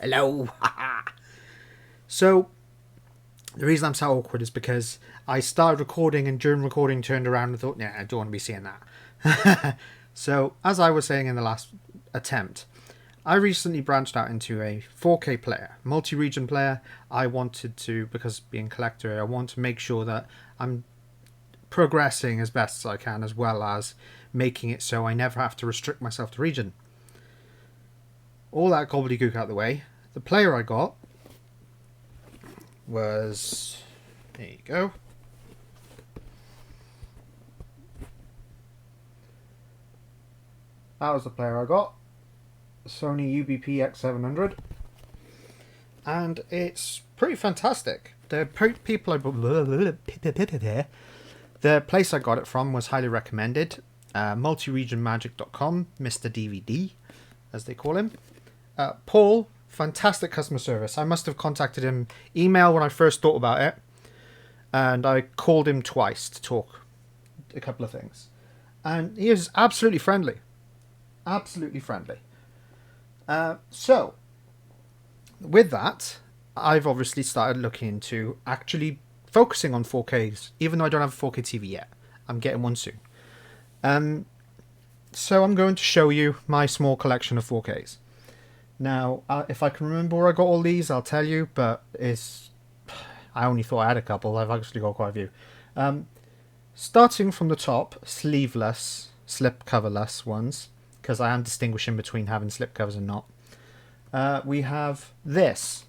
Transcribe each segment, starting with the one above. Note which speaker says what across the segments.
Speaker 1: Hello. So, the reason I'm so awkward is because I started recording and during recording turned around and thought, yeah, I don't want to be seeing that. So, as I was saying in the last attempt, I recently branched out into a 4K player, multi-region player. I wanted to, because being a collector, I want to make sure that I'm progressing as best as I can, as well as making it so I never have to restrict myself to region. All that gobbledygook out of the way, the player I got was, there you go, that was the player I got, Sony UBP X700, and it's pretty fantastic. The place I got it from was highly recommended. Multiregionmagic.com, Mr. DVD, as they call him. Paul, fantastic customer service. I must have contacted him email when I first thought about it, and I called him twice to talk a couple of things, and he is absolutely friendly. So with that, I've obviously started looking into actually focusing on 4Ks, even though I don't have a 4K TV yet. I'm getting one soon. So I'm going to show you my small collection of 4Ks. Now, if I can remember where I got all these, I'll tell you, but I only thought I had a couple. I've actually got quite a few. Starting from the top, sleeveless, slip-coverless ones, because I am distinguishing between having slip covers and not. We have this.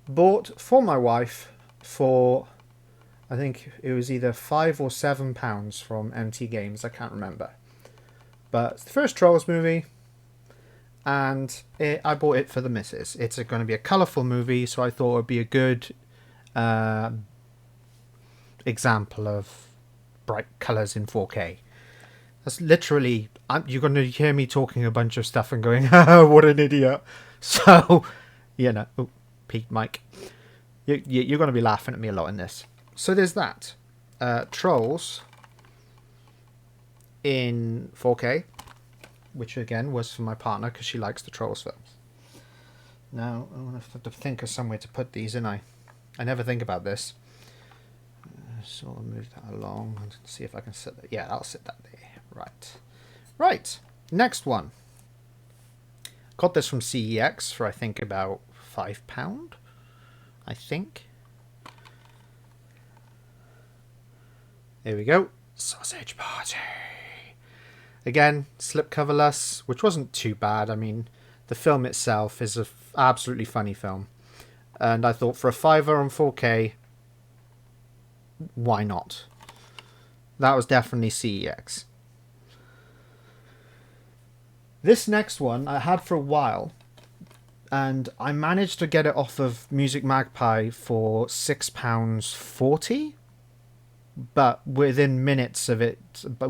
Speaker 1: Bought for my wife for, I think it was either £5 or £7 from MT Games, I can't remember. But it's the first Trolls movie, and I bought it for the missus. It's going to be a colourful movie, so I thought it would be a good example of bright colours in 4K. That's literally, you're going to hear me talking a bunch of stuff and going, what an idiot. So, peak mic. You're going to be laughing at me a lot in this. So there's that. Trolls in 4K, which again was for my partner because she likes the Trolls films. Now, I'm going to have to think of some way to put these in. I never think about this. So I'll move that along and see if I can sit there. Yeah, I'll sit that there. Right. Next one. Got this from CEX for I think about £5. I think. There we go. Sausage Party. Again, slipcoverless, which wasn't too bad. I mean, the film itself is an absolutely funny film. And I thought for a £5 on 4K, why not? That was definitely CEX. This next one I had for a while, and I managed to get it off of Music Magpie for £6.40. But within minutes of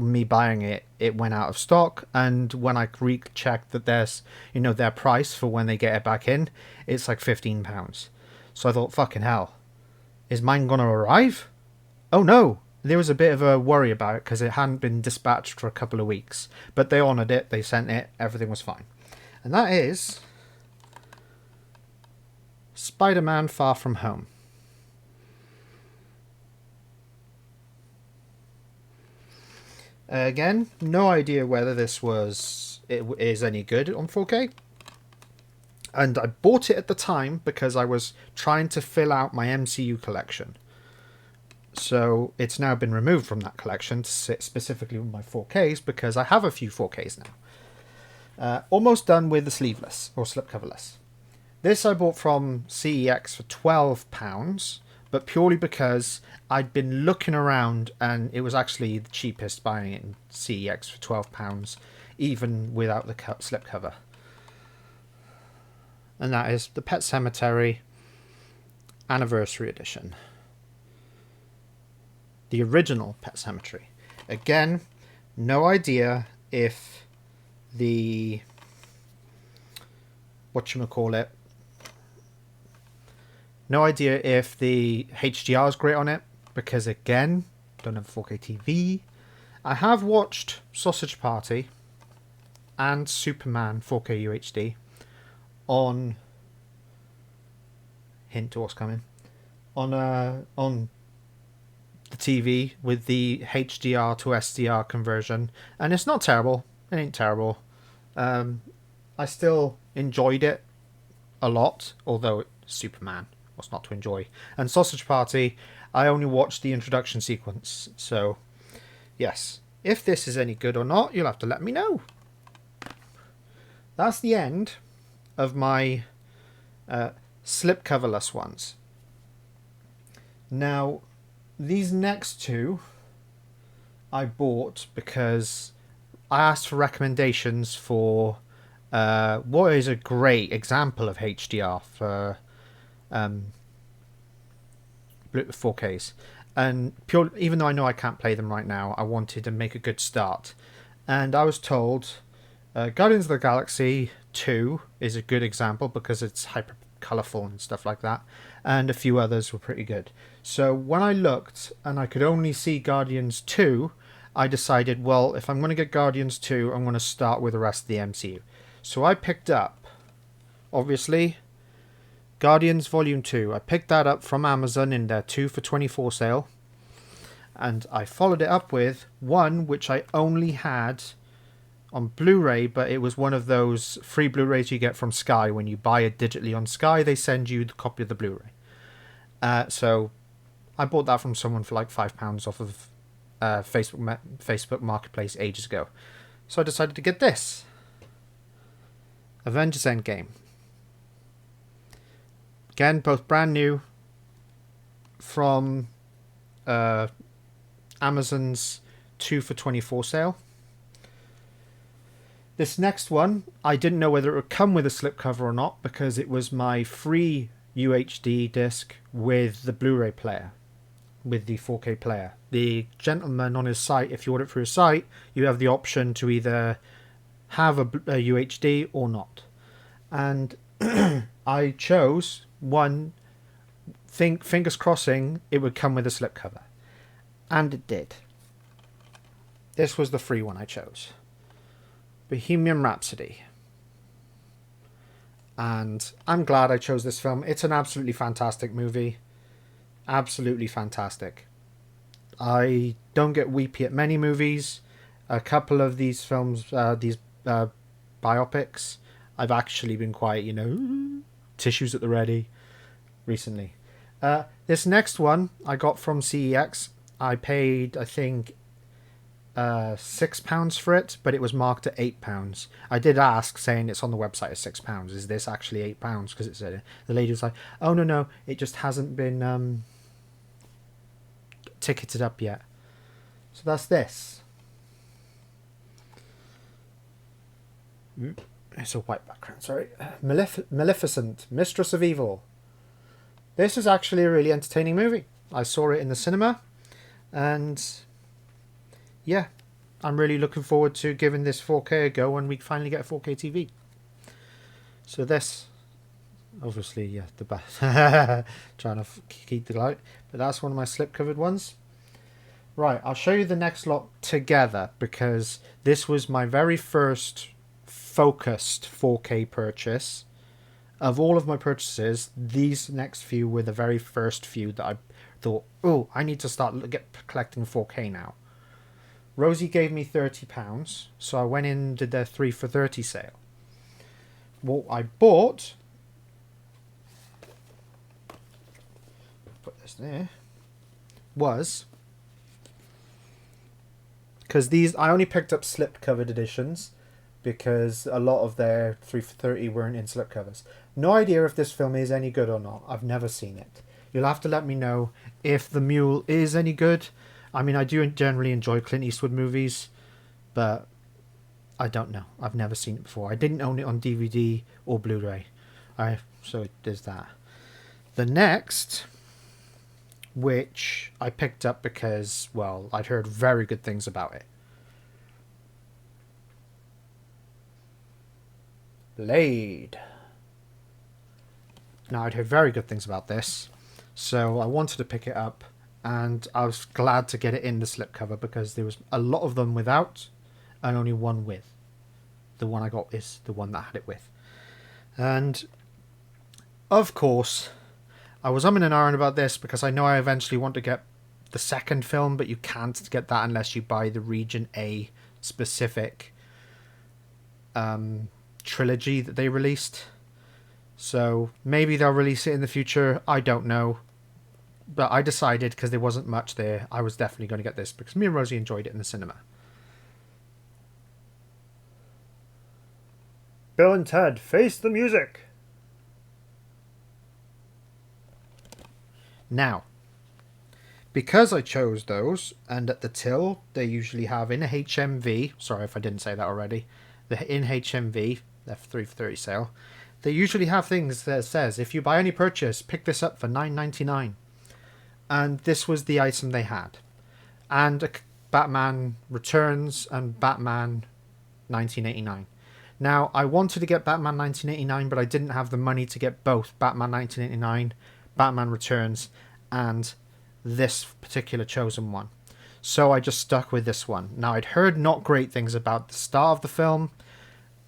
Speaker 1: me buying it, it went out of stock. And when I rechecked that there's, their price for when they get it back in, it's like £15. So I thought, fucking hell, is mine going to arrive? Oh no, there was a bit of a worry about it because it hadn't been dispatched for a couple of weeks. But they honoured it, they sent it, everything was fine. And that is Spiderman Far From Home. Again, no idea whether this is any good on 4K. And I bought it at the time because I was trying to fill out my MCU collection. So it's now been removed from that collection to sit specifically with my 4Ks because I have a few 4Ks now. Almost done with the sleeveless or slipcoverless. This I bought from CEX for £12. But purely because I'd been looking around and it was actually the cheapest buying it in CEX for £12, even without the slipcover. And that is the Pet Sematary Anniversary Edition. The original Pet Sematary. Again, no idea if the no idea if the HDR is great on it, because again, don't have a 4K TV. I have watched Sausage Party and Superman 4K UHD on hint to what's coming on the TV with the HDR to SDR conversion, and it's not terrible. It ain't terrible. I still enjoyed it a lot, although Superman was not to enjoy. And Sausage Party, I only watched the introduction sequence, so yes. If this is any good or not, you'll have to let me know. That's the end of my slipcoverless ones. Now, these next two I bought because I asked for recommendations for what is a great example of HDR for 4Ks. And even though I know I can't play them right now, I wanted to make a good start. And I was told Guardians of the Galaxy 2 is a good example because it's hyper colourful and stuff like that. And a few others were pretty good. So when I looked and I could only see Guardians 2, I decided, well, if I'm going to get Guardians 2, I'm going to start with the rest of the MCU. So I picked up, obviously, Guardians Volume 2. I picked that up from Amazon in their 2 for $24 sale. And I followed it up with one which I only had on Blu-ray, but it was one of those free Blu-rays you get from Sky. When you buy it digitally on Sky, they send you the copy of the Blu-ray. So I bought that from someone for like £5 off of Facebook Marketplace ages ago. So I decided to get this. Avengers Endgame. Again, both brand new from Amazon's 2 for $24 sale. This next one, I didn't know whether it would come with a slipcover or not because it was my free UHD disc with the Blu-ray player, with the 4K player. The gentleman on his site, if you order it through his site, you have the option to either have a UHD or not. And I chose one, fingers crossing it would come with a slipcover. And it did. This was the free one I chose. Bohemian Rhapsody. And I'm glad I chose this film. It's an absolutely fantastic movie. Absolutely fantastic. I don't get weepy at many movies. A couple of these films, these biopics, I've actually been quite, tissues at the ready recently. This next one I got from CEX. I paid, I think, £6 for it, but it was marked at £8. I did ask, saying it's on the website at £6. Is this actually £8? Because it said, the lady was like, "Oh no, it just hasn't been ticketed up yet." So that's this. It's a white background. Sorry, Maleficent, Mistress of Evil. This is actually a really entertaining movie. I saw it in the cinema, and yeah, I'm really looking forward to giving this 4K a go when we finally get a 4K TV. So this, obviously, yeah, the best. Trying to keep the light, but that's one of my slip-covered ones. Right, I'll show you the next lot together because this was my very first focused 4K purchase. Of all of my purchases, these next few were the very first few that I thought, oh, I need to start collecting 4K now. Rosie gave me £30, so I went in and did their 3 for $30 sale. What I bought, put this there, was, because these, I only picked up slip-covered editions because a lot of their 3 for $30 weren't in slipcovers. No idea if this film is any good or not. I've never seen it. You'll have to let me know if The Mule is any good. I mean, I do generally enjoy Clint Eastwood movies, but I don't know. I've never seen it before. I didn't own it on DVD or Blu-ray. So there's that. The next, which I picked up because, well, I'd heard very good things about it. Blade. Now, I'd heard very good things about this, so I wanted to pick it up, and I was glad to get it in the slipcover because there was a lot of them without and only one with. The one I got is the one that had it with. And of course, I was umming and ahhing about this because I know I eventually want to get the second film, but you can't get that unless you buy the Region A specific trilogy that they released. So maybe they'll release it in the future. I don't know. But I decided, because there wasn't much there, I was definitely going to get this because me and Rosie enjoyed it in the cinema. Bill and Ted, face the music! Now, because I chose those, and at the till, they usually have in a HMV, sorry if I didn't say that already, in HMV, the 3 for 30 sale, they usually have things that says, if you buy any purchase, pick this up for $9.99. And this was the item they had. And Batman Returns and Batman 1989. Now, I wanted to get Batman 1989, but I didn't have the money to get both Batman 1989, Batman Returns, and this particular chosen one. So I just stuck with this one. Now, I'd heard not great things about the start of the film.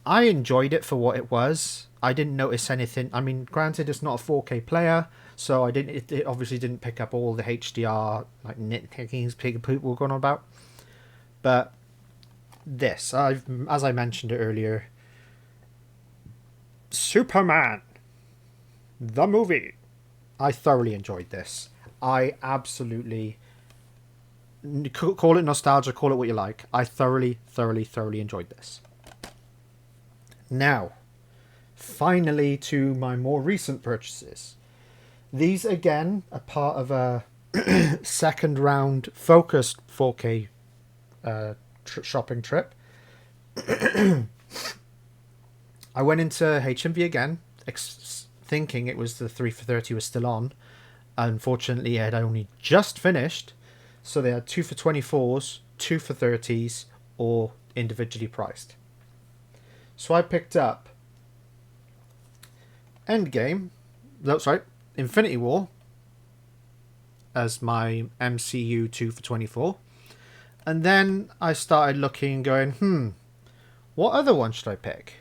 Speaker 1: I enjoyed it for what it was. I didn't notice anything. I mean, granted, it's not a 4K player, so I didn't. It obviously didn't pick up all the HDR like nitpickings people were going on about. But this, as I mentioned earlier, Superman, the movie. I thoroughly enjoyed this. I absolutely, call it nostalgia, call it what you like. I thoroughly enjoyed this. Now, finally to my more recent purchases. These again are part of a second round focused 4K shopping trip. I went into HMV again, thinking it was the 3 for 30 was still on. Unfortunately, it had only just finished, so they had 2 for 24s, 2 for 30s, or individually priced. So I picked up Infinity War as my MCU 2 for 24. And then I started looking and going, what other one should I pick?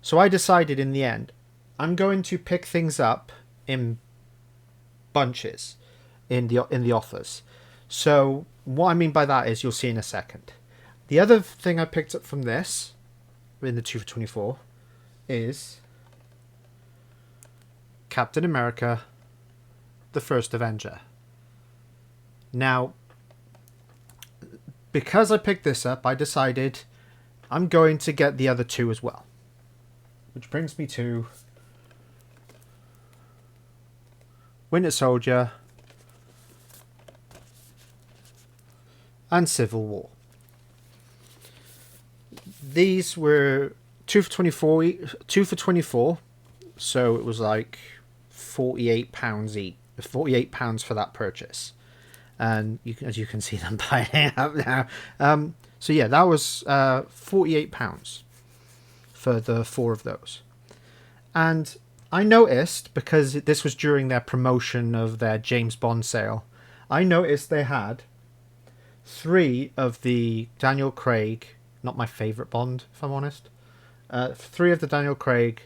Speaker 1: So I decided in the end, I'm going to pick things up in bunches in the offers. So what I mean by that is you'll see in a second. The other thing I picked up from this, in the 2 for 24, is Captain America, the First Avenger. Now, because I picked this up, I decided I'm going to get the other two as well. Which brings me to Winter Soldier and Civil War. These were 2 for 24, so it was like £48 each. £48 for that purchase. And as you can see them piling up now. So yeah, that was £48 for the 4 of those. And I noticed, because this was during their promotion of their James Bond sale, I noticed they had 3 of the Daniel Craig, not my favourite Bond, if I'm honest, 3 of the Daniel Craig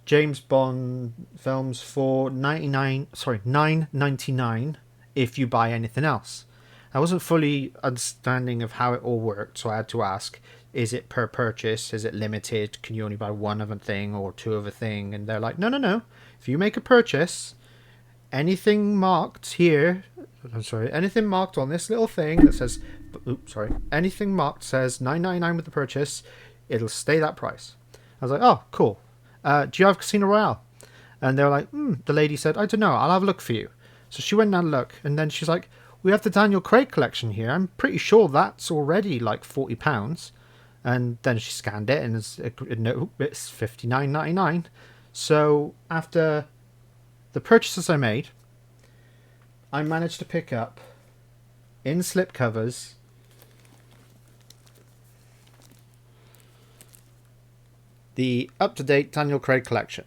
Speaker 1: James Bond films for $9.99 if you buy anything else. I wasn't fully understanding of how it all worked, so I had to ask, is it per purchase? Is it limited? Can you only buy 1 of a thing or 2 of a thing? And they're like, no. If you make a purchase, anything marked here, anything marked on this little thing that says, anything marked says $9.99 with the purchase, it'll stay that price. I was like, oh, cool. Do you have Casino Royale? And they were like, the lady said, I don't know, I'll have a look for you. So she went down and looked, and then she's like, we have the Daniel Craig collection here. I'm pretty sure that's already like £40. And then she scanned it, and it's $59.99. So after the purchases I made, I managed to pick up, in slipcovers, the up-to-date Daniel Craig collection.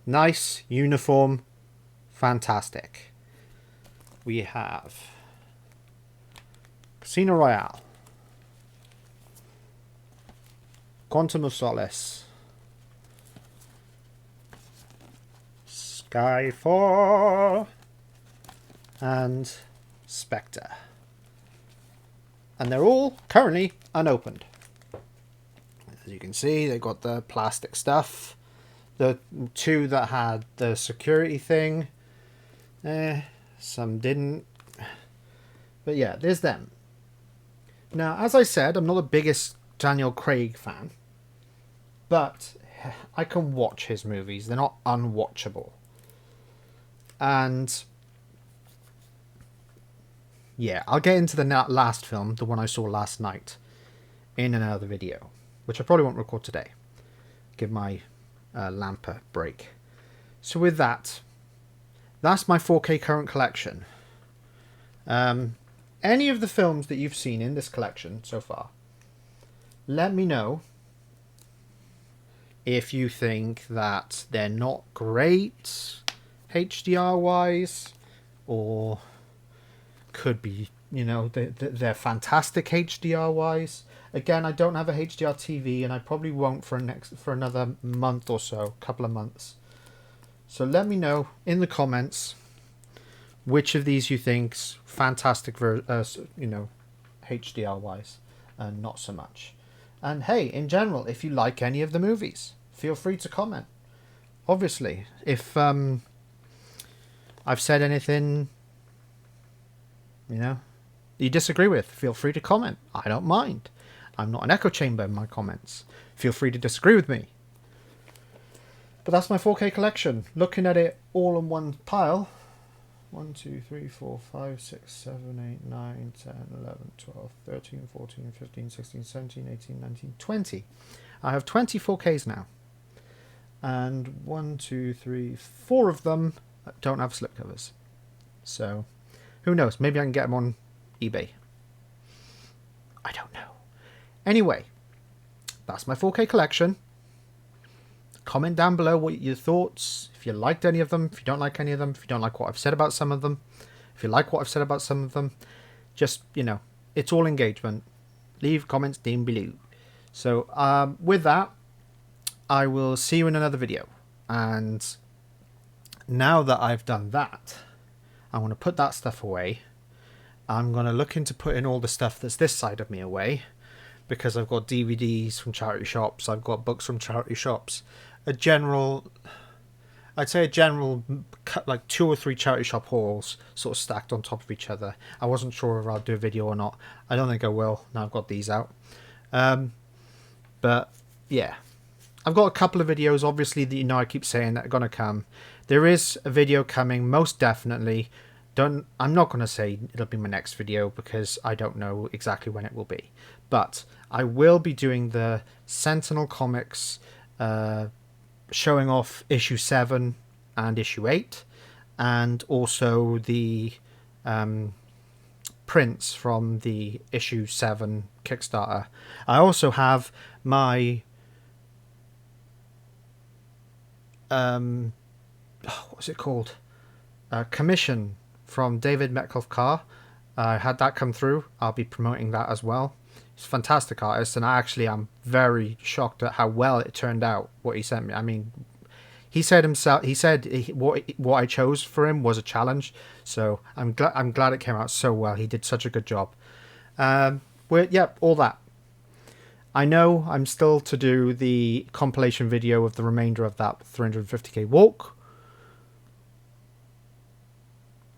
Speaker 1: Nice, uniform, fantastic. We have Casino Royale, Quantum of Solace. Skyfall. And Spectre. And they're all currently unopened. As you can see, they've got the plastic stuff. The two that had the security thing. Some didn't. But yeah, there's them. Now, as I said, I'm not the biggest Daniel Craig fan. But I can watch his movies. They're not unwatchable. And yeah, I'll get into the last film, the one I saw last night, in another video, which I probably won't record today. Give my lamp a break. So with that, that's my 4K current collection. Any of the films that you've seen in this collection so far, let me know if you think that they're not great HDR wise, or could be, you know, they're fantastic HDR wise. Again, I don't have a HDR TV, and I probably won't for another month or so, couple of months. So let me know in the comments which of these you think's fantastic, you know, HDR wise, and not so much. And hey, in general, if you like any of the movies, feel free to comment. Obviously, if I've said anything, you know, you disagree with, feel free to comment. I don't mind. I'm not an echo chamber in my comments. Feel free to disagree with me. But that's my 4K collection. Looking at it all in one pile. 1, 2, 3, 4, 5, 6, 7, 8, 9, 10, 11, 12, 13, 14, 15, 16, 17, 18, 19, 20. I have 20 4Ks now. And 1, 2, 3, 4 of them don't have slipcovers. So, who knows? Maybe I can get them on eBay. I don't know. Anyway, that's my 4K collection. Comment down below what your thoughts, if you liked any of them, if you don't like any of them, if you don't like what I've said about some of them, if you like what I've said about some of them. Just, you know, it's all engagement. Leave comments down below. So, with that, I will see you in another video. And now that I've done that, I'm going to put that stuff away. I'm going to look into putting all the stuff that's this side of me away, because I've got DVDs from charity shops, I've got books from charity shops, I'd say a general, like 2 or 3 charity shop hauls sort of stacked on top of each other. I wasn't sure if I'll do a video or not. I don't think I will, now I've got these out. But yeah, I've got a couple of videos, obviously, that, you know, I keep saying that are going to come. There is a video coming, most definitely. I'm not going to say it'll be my next video, because I don't know exactly when it will be. But I will be doing the Sentinel Comics, showing off issue 7 and issue 8, and also the prints from the issue 7 Kickstarter. I also have my what's it called? Commission from David Metcalf Carr. I had that come through. I'll be promoting that as well. He's a fantastic artist, and I actually am very shocked at how well it turned out, what he sent me. I mean, he said what I chose for him was a challenge, so I'm glad it came out so well. He did such a good job. All that. I know I'm still to do the compilation video of the remainder of that 350k walk.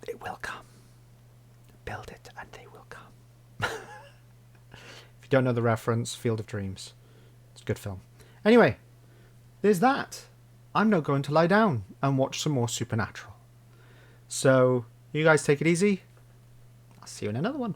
Speaker 1: It will come. Build it and they will come. If you don't know the reference, Field of Dreams. It's a good film. Anyway, there's that. I'm now going to lie down and watch some more Supernatural. So, you guys take it easy. I'll see you in another one.